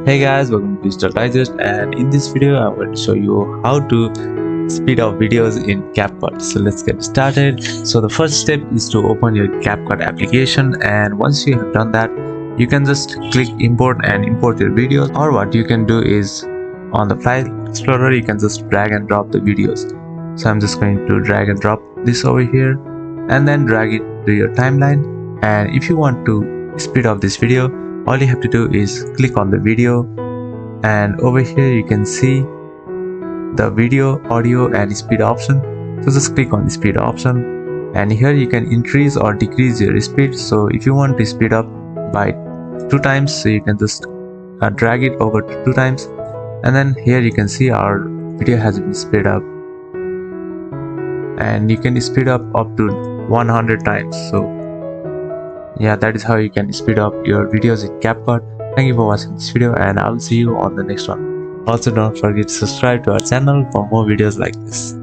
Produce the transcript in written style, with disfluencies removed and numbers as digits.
Hey guys, welcome to Digital Digest, and in this video I'm going to show you how to speed up videos in CapCut. So let's get started. So the first step is to open your CapCut application, and once you have done that, you can just click import and import your videos, or what you can do is on the file explorer you can just drag and drop the videos. So I'm just going to drag and drop this over here and then drag it to your timeline. And if you want to speed up this video, all you have to do is click on the video, and over here you can see the video, audio and speed option. So just click on the speed option, and here you can increase or decrease your speed. So if you want to speed up by 2 times, so you can just drag it over to 2 times, and then here you can see our video has been sped up, and you can speed up to 100 times. So yeah, that is how you can speed up your videos in CapCut. Thank you for watching this video, and I will see you on the next one. Also, don't forget to subscribe to our channel for more videos like this.